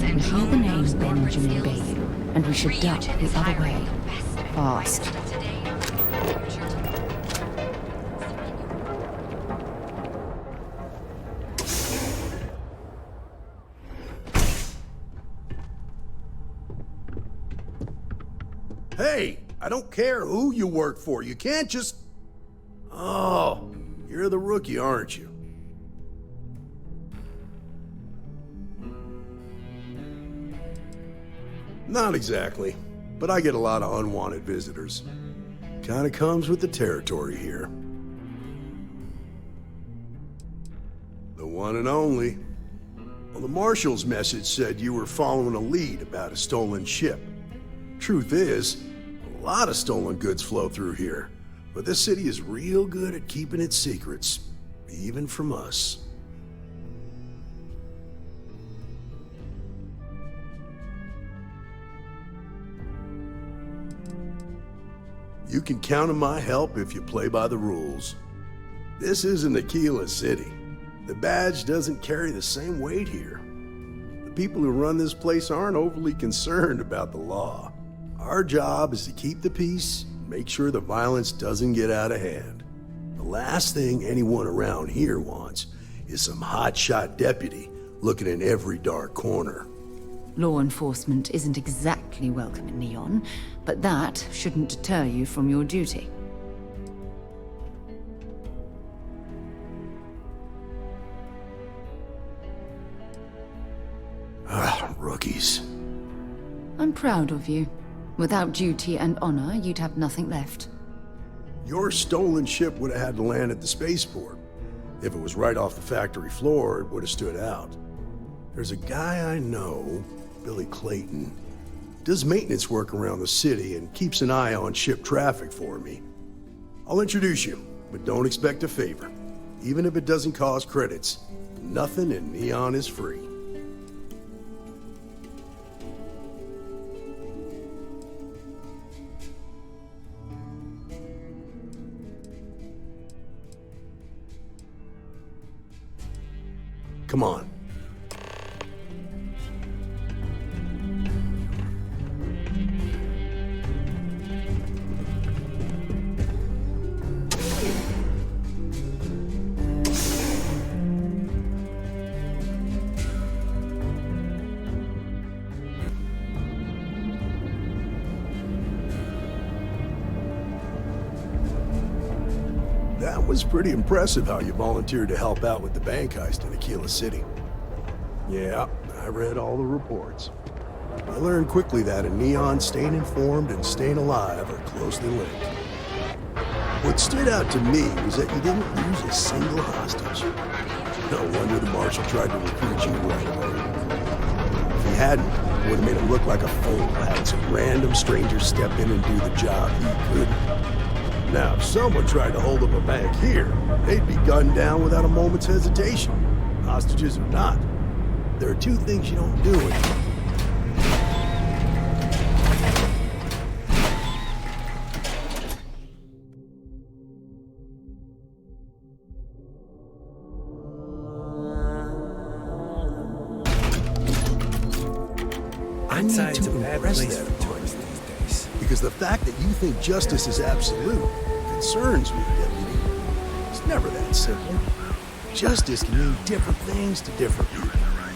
We hear the name Benjamin Bayou, and we should duck the other way. Fast. Hey, I don't care who you work for. You can't just... Oh, you're the rookie, aren't you? Not exactly, but I get a lot of unwanted visitors. Kinda comes with the territory here. The one and only. Well, the Marshal's message said you were following a lead about a stolen ship. Truth is, a lot of stolen goods flow through here, but this city is real good at keeping its secrets, even from us. You can count on my help if you play by the rules. This isn't Aquila City. The badge doesn't carry the same weight here. The people who run this place aren't overly concerned about the law. Our job is to keep the peace, make sure the violence doesn't get out of hand. The last thing anyone around here wants is some hotshot deputy looking in every dark corner. Law enforcement isn't exactly welcome in Neon, but that shouldn't deter you from your duty. Rookies. I'm proud of you. Without duty and honor, you'd have nothing left. Your stolen ship would have had to land at the spaceport. If it was right off the factory floor, it would have stood out. There's a guy I know, Billy Clayton, does maintenance work around the city and keeps an eye on ship traffic for me. I'll introduce you, but don't expect a favor. Even if it doesn't cost credits, nothing in Neon is free. Come on. That was pretty impressive how you volunteered to help out with the bank heist in Aquila City. Yeah, I read all the reports. I learned quickly that in Neon, staying informed and staying alive are closely linked. What stood out to me was that you didn't lose a single hostage. No wonder the Marshal tried to recruit you right away. If he hadn't, it would have made him look like a fool having some random stranger step in and do the job he couldn't. Now, if someone tried to hold up a bank here, they'd be gunned down without a moment's hesitation. Hostages or not. There are two things you don't do anymore. I need to impress that tourist these days. Because the fact that you think justice is absolute concerns me, Deputy. It's never that simple. Justice can mean different things to different people.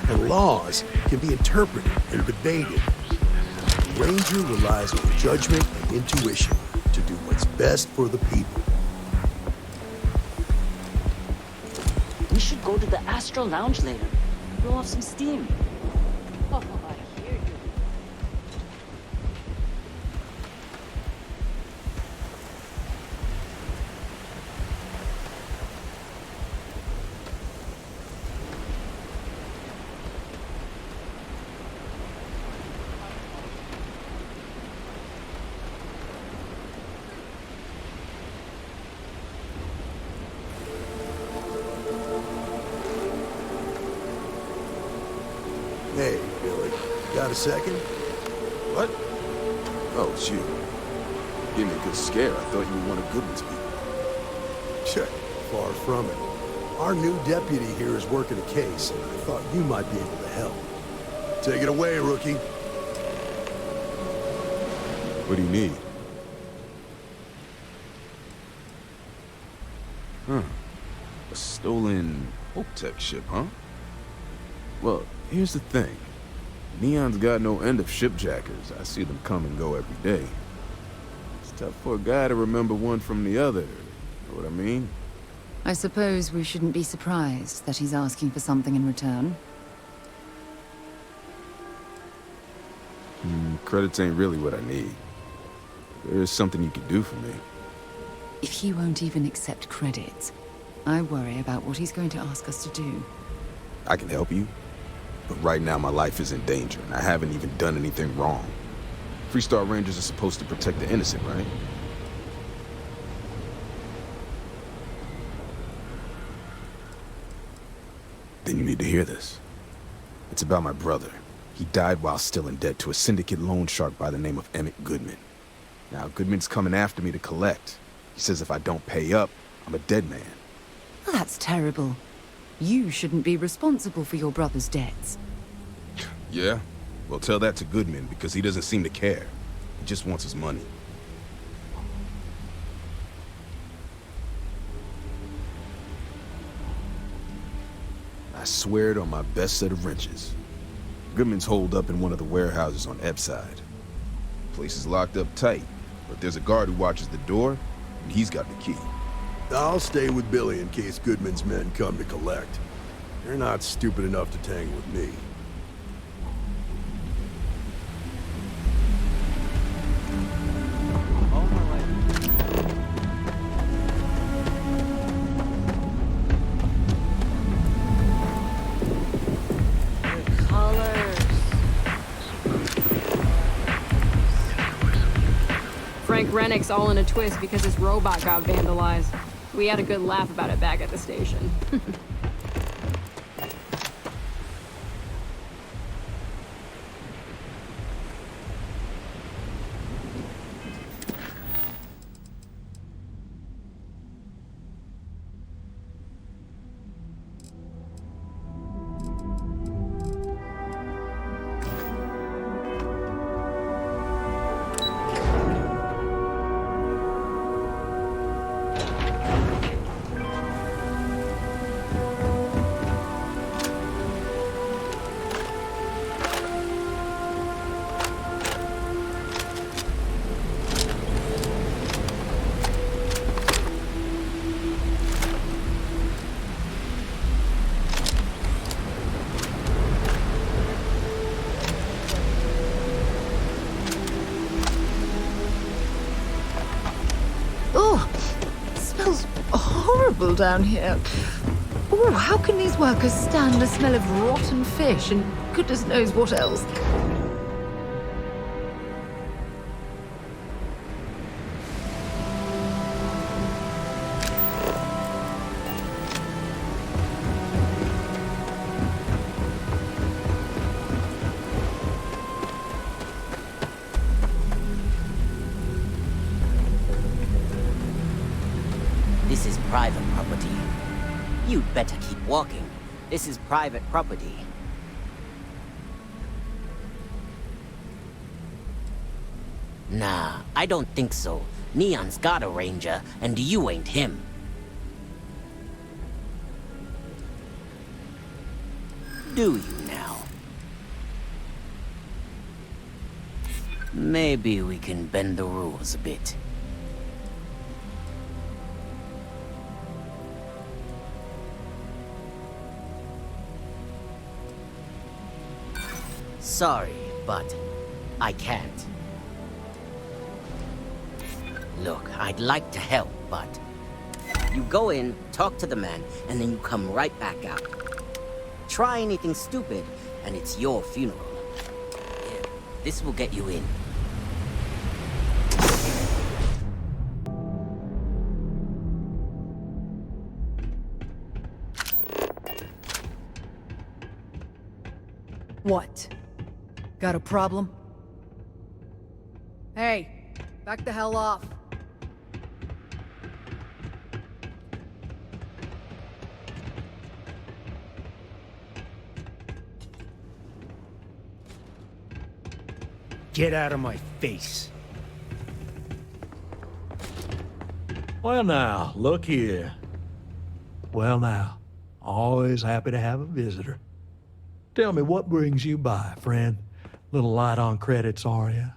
And laws can be interpreted and debated. The Ranger relies on judgment and intuition to do what's best for the people. We should go to the Astro Lounge later. Blow off some steam. Oh, I hear you. Hey, Billy, got a second? What? Oh, it's you. Gave me a good scare. I thought you were one of Goodman's people. Check. Far from it. Our new deputy here is working a case, and I thought you might be able to help. Take it away, rookie. What do you need? Huh. A stolen Hope-Tech ship, huh? Well, here's the thing. Neon's got no end of shipjackers. I see them come and go every day. It's tough for a guy to remember one from the other. You know what I mean? I suppose we shouldn't be surprised that he's asking for something in return. Credits ain't really what I need. There is something you could do for me. If he won't even accept credits, I worry about what he's going to ask us to do. I can help you, but right now my life is in danger, and I haven't even done anything wrong. Freestar Rangers are supposed to protect the innocent, right? Then you need to hear this. It's about my brother. He died while still in debt to a syndicate loan shark by the name of Emmett Goodman. Now, Goodman's coming after me to collect. He says if I don't pay up, I'm a dead man. Well, that's terrible. You shouldn't be responsible for your brother's debts. Yeah? Well, tell that to Goodman, because he doesn't seem to care. He just wants his money. I swear it on my best set of wrenches. Goodman's holed up in one of the warehouses on Epside. Place is locked up tight, but there's a guard who watches the door, and he's got the key. I'll stay with Billy in case Goodman's men come to collect. They're not stupid enough to tangle with me. Frank Rennick's all in a twist because his robot got vandalized. We had a good laugh about it back at the station. Horrible down here. Oh, how can these workers stand the smell of rotten fish and goodness knows what else? This is private property. You'd better keep walking. This is private property. Nah, I don't think so. Neon's got a ranger, and you ain't him. Do you now? Maybe we can bend the rules a bit. Sorry, but I can't. Look, I'd like to help, but you go in, talk to the man, and then you come right back out. Try anything stupid, and it's your funeral. Here, this will get you in. What? Got a problem? Hey, back the hell off. Get out of my face. Well now, look here. Well now, always happy to have a visitor. Tell me, what brings you by, friend? Little light on credits, are you?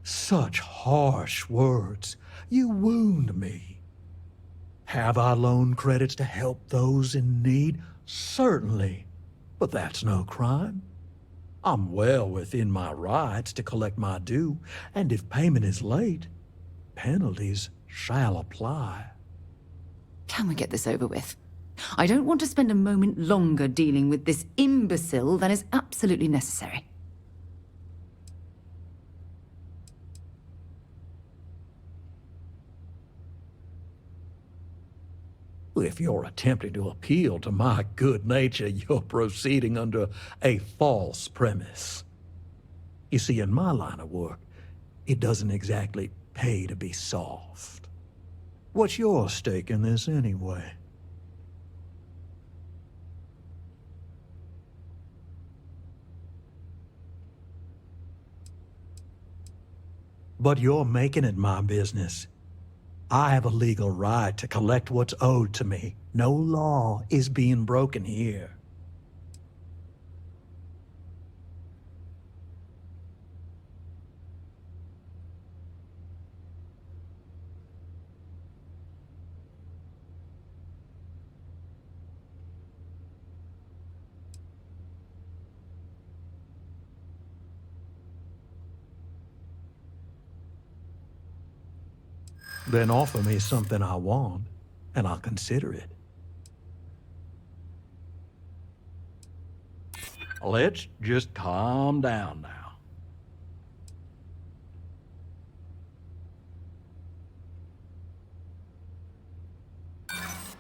Such harsh words. You wound me. Have I loaned credits to help those in need? Certainly. But that's no crime. I'm well within my rights to collect my due, and if payment is late, penalties shall apply. Can we get this over with? I don't want to spend a moment longer dealing with this imbecile than is absolutely necessary. If you're attempting to appeal to my good nature, you're proceeding under a false premise. You see, in my line of work, it doesn't exactly pay to be soft. What's your stake in this anyway? But you're making it my business. I have a legal right to collect what's owed to me. No law is being broken here. Then offer me something I want, and I'll consider it. Let's just calm down now.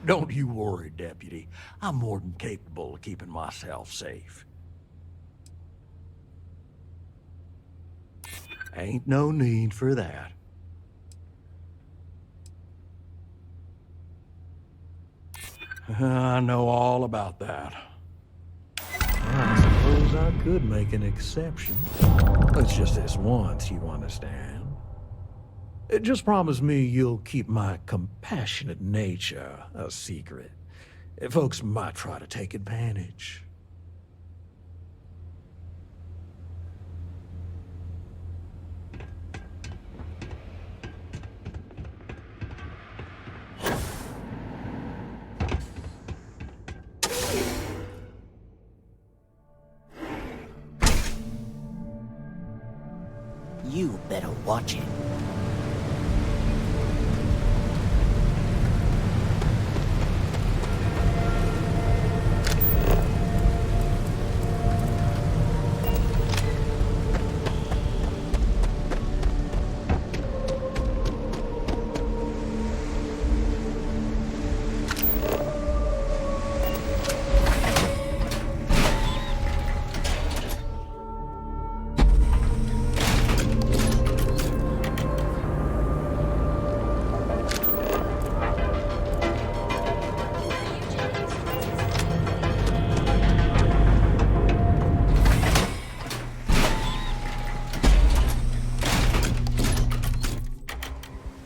Don't you worry, Deputy. I'm more than capable of keeping myself safe. Ain't no need for that. I know all about that. I suppose I could make an exception. It's just this once, you understand. Just promise me you'll keep my compassionate nature a secret. Folks might try to take advantage. You better watch it.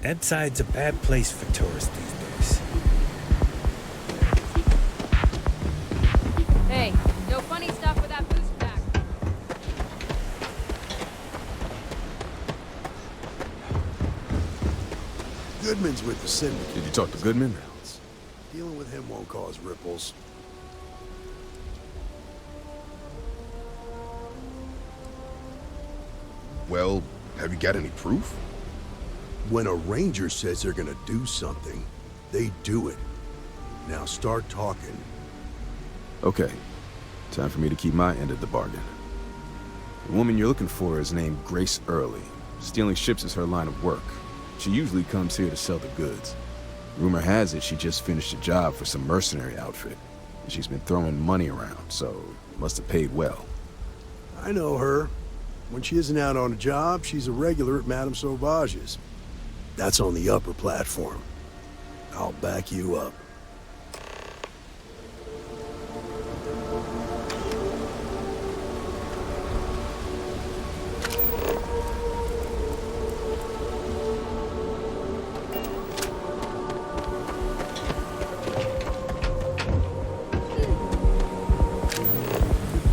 That side's a bad place for tourists these days. Hey, no funny stuff with that boost pack. Goodman's with the syndicate. Did you talk to Goodman? Dealing with him won't cause ripples. Well, have you got any proof? When a ranger says they're gonna do something, they do it. Now start talking. Okay. Time for me to keep my end of the bargain. The woman you're looking for is named Grace Early. Stealing ships is her line of work. She usually comes here to sell the goods. Rumor has it she just finished a job for some mercenary outfit. And she's been throwing money around, so must have paid well. I know her. When she isn't out on a job, she's a regular at Madame Sauvage's. That's on the upper platform. I'll back you up.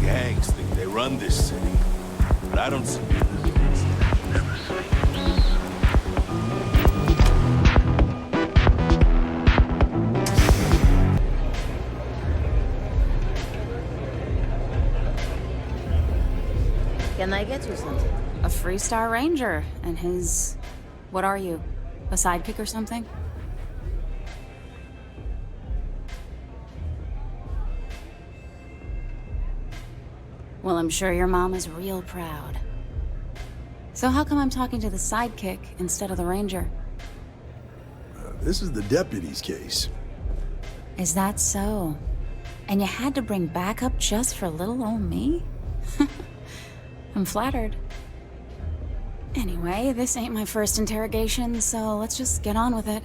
Gangs think they run this city, but I don't see it. Can I get you something? A Freestar Ranger and his... What are you? A sidekick or something? Well, I'm sure your mom is real proud. So how come I'm talking to the sidekick instead of the ranger? This is the deputy's case. Is that so? And you had to bring backup just for little old me? I'm flattered. Anyway, this ain't my first interrogation, so let's just get on with it.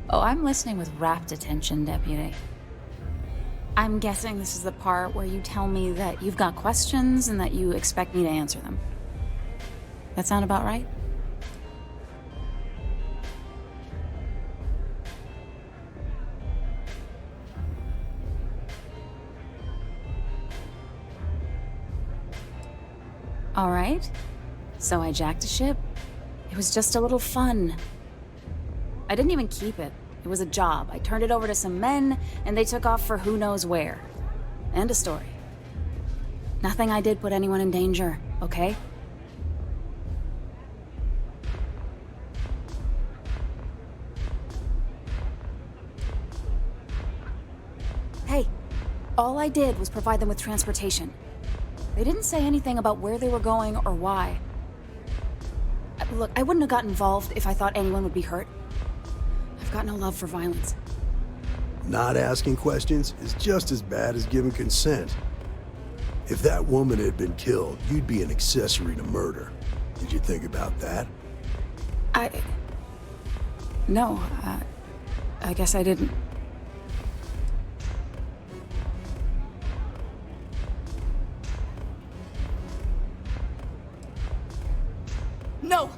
Oh, I'm listening with rapt attention, Deputy. I'm guessing this is the part where you tell me that you've got questions and that you expect me to answer them. That sound about right? All right. So I jacked a ship. It was just a little fun. I didn't even keep it. It was a job. I turned it over to some men, and they took off for who knows where. End of story. Nothing I did put anyone in danger, okay? Hey, all I did was provide them with transportation. They didn't say anything about where they were going or why. Look, I wouldn't have gotten involved if I thought anyone would be hurt. I've got no love for violence. Not asking questions is just as bad as giving consent. If that woman had been killed, you'd be an accessory to murder. Did you think about that? No, I guess I didn't. No!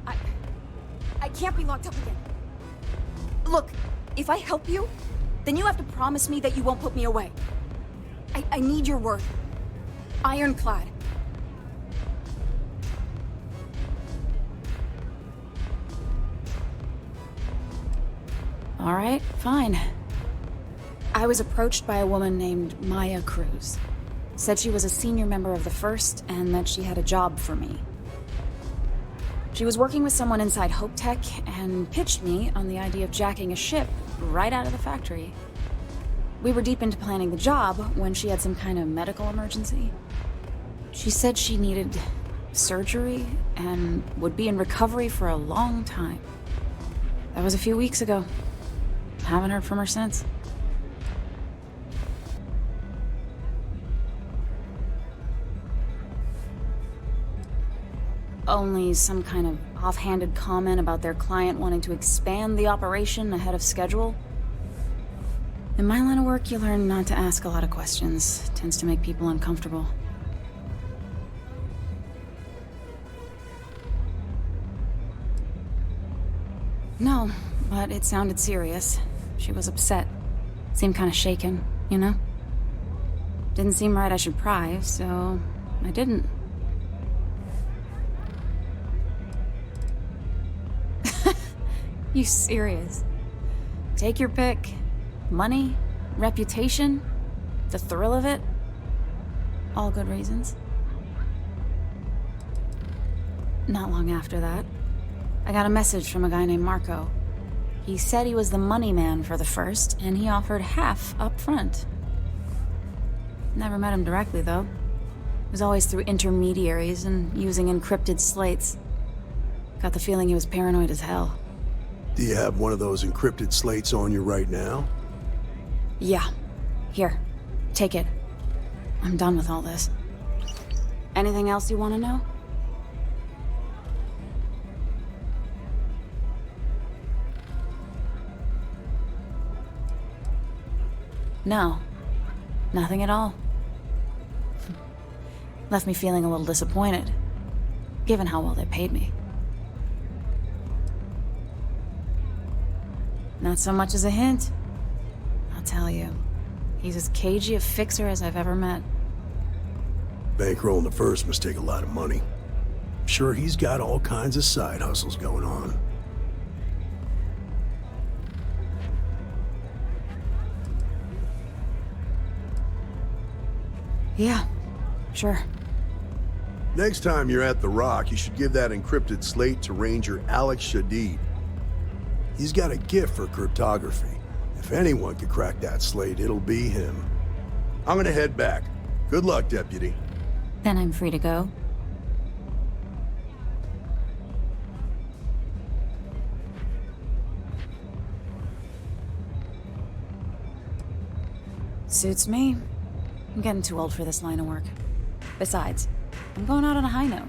I can't be locked up again. Look, if I help you, then you have to promise me that you won't put me away. I need your word. Ironclad. All right, fine. I was approached by a woman named Maya Cruz. Said she was a senior member of the First and that she had a job for me. She was working with someone inside Hope Tech and pitched me on the idea of jacking a ship right out of the factory. We were deep into planning the job when she had some kind of medical emergency. She said she needed surgery and would be in recovery for a long time. That was a few weeks ago. Haven't heard from her since. Only some kind of offhanded comment about their client wanting to expand the operation ahead of schedule. In my line of work, you learn not to ask a lot of questions. It tends to make people uncomfortable. No, but it sounded serious. She was upset. Seemed kind of shaken, you know? Didn't seem right I should pry, so I didn't. You serious? Take your pick. Money, reputation, the thrill of it. All good reasons. Not long after that, I got a message from a guy named Marco. He said he was the money man for the First, and he offered half up front. Never met him directly, though. It was always through intermediaries and using encrypted slates. Got the feeling he was paranoid as hell. Do you have one of those encrypted slates on you right now? Yeah. Here. Take it. I'm done with all this. Anything else you want to know? No. Nothing at all. Left me feeling a little disappointed, given how well they paid me. Not so much as a hint. I'll tell you. He's as cagey a fixer as I've ever met. Bankrolling the first must take a lot of money. I'm sure he's got all kinds of side hustles going on. Yeah, sure. Next time you're at the Rock, you should give that encrypted slate to Ranger Alex Shadid. He's got a gift for cryptography. If anyone could crack that slate, it'll be him. I'm gonna head back. Good luck, Deputy. Then I'm free to go. Suits me. I'm getting too old for this line of work. Besides, I'm going out on a high note.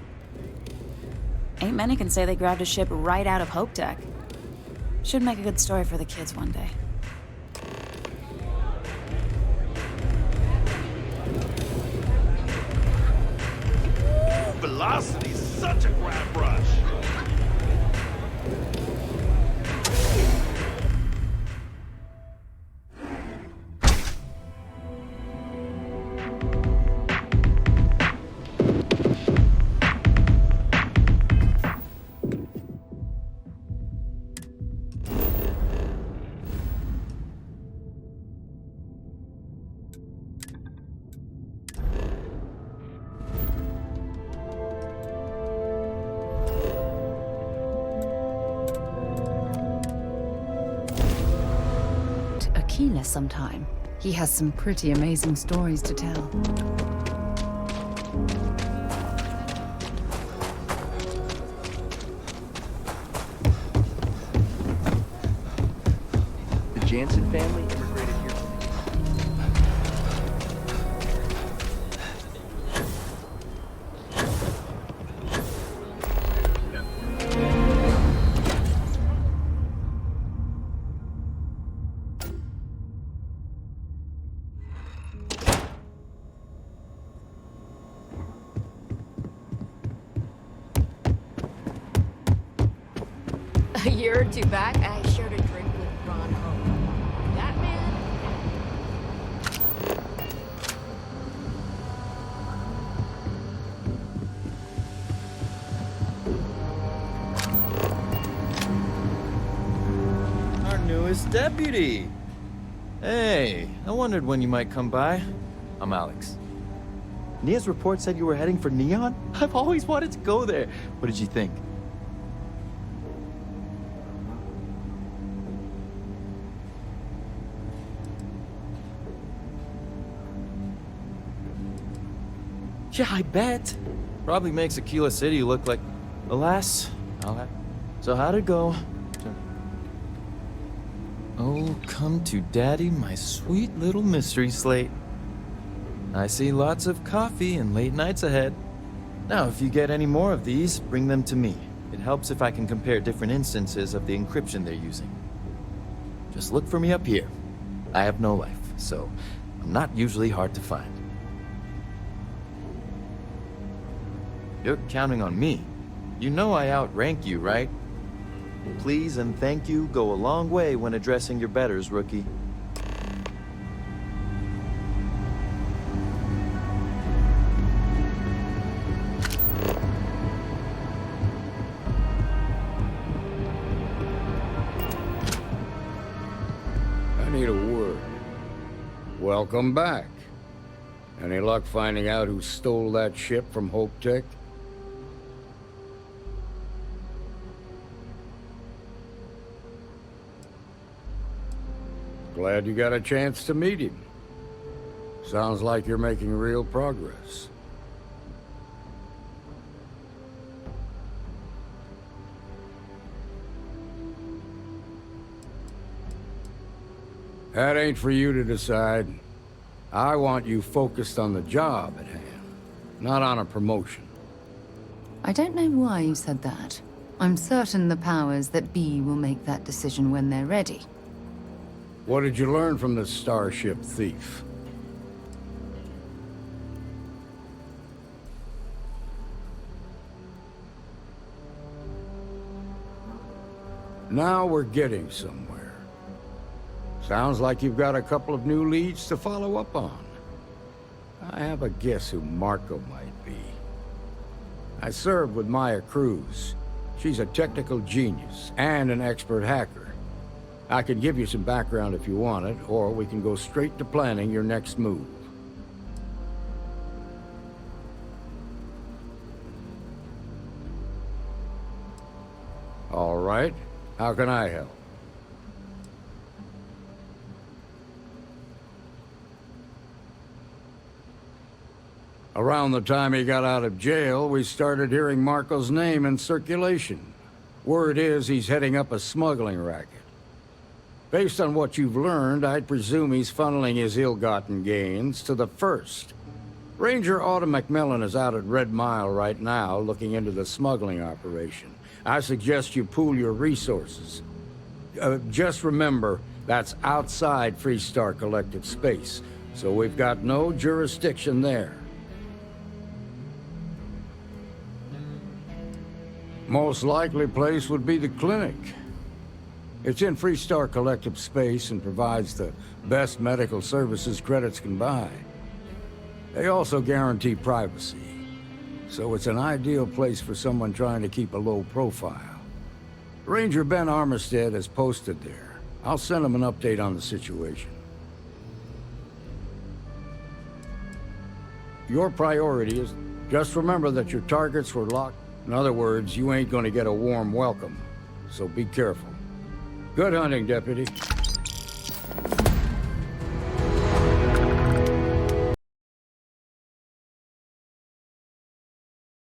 Ain't many can say they grabbed a ship right out of Hope Tech. Should make a good story for the kids one day. Velocity's such a grab rush. Aquila sometime. He has some pretty amazing stories to tell. The Jansen family immigrated here. A year or two back, I shared a drink with Ron Hope. That man? Our newest deputy. Hey, I wondered when you might come by. I'm Alex. Nia's report said you were heading for Neon? I've always wanted to go there. What did you think? Yeah, I bet. Probably makes Aquila City look like... Alas, So how'd it go? Oh, come to daddy, my sweet little mystery slate. I see lots of coffee and late nights ahead. Now, if you get any more of these, bring them to me. It helps if I can compare different instances of the encryption they're using. Just look for me up here. I have no life, so I'm not usually hard to find. You're counting on me. You know I outrank you, right? Please and thank you go a long way when addressing your betters, rookie. I need a word. Welcome back. Any luck finding out who stole that ship from Hope Tech? Glad you got a chance to meet him. Sounds like you're making real progress. That ain't for you to decide. I want you focused on the job at hand, not on a promotion. I don't know why you said that. I'm certain the powers that be will make that decision when they're ready. What did you learn from this starship thief? Now we're getting somewhere. Sounds like you've got a couple of new leads to follow up on. I have a guess who Marco might be. I served with Maya Cruz. She's a technical genius and an expert hacker. I can give you some background if you want it, or we can go straight to planning your next move. All right. How can I help? Around the time he got out of jail, we started hearing Marco's name in circulation. Word is he's heading up a smuggling racket. Based on what you've learned, I'd presume he's funneling his ill-gotten gains to the First. Ranger Autumn McMillan is out at Red Mile right now, looking into the smuggling operation. I suggest you pool your resources. Just remember, that's outside Freestar Collective space, so we've got no jurisdiction there. Most likely place would be the clinic. It's in Freestar Collective space and provides the best medical services credits can buy. They also guarantee privacy, so it's an ideal place for someone trying to keep a low profile. Ranger Ben Armistead is posted there. I'll send him an update on the situation. Your priority is just remember that your targets were locked. In other words, you ain't gonna get a warm welcome, so be careful. Good hunting, Deputy.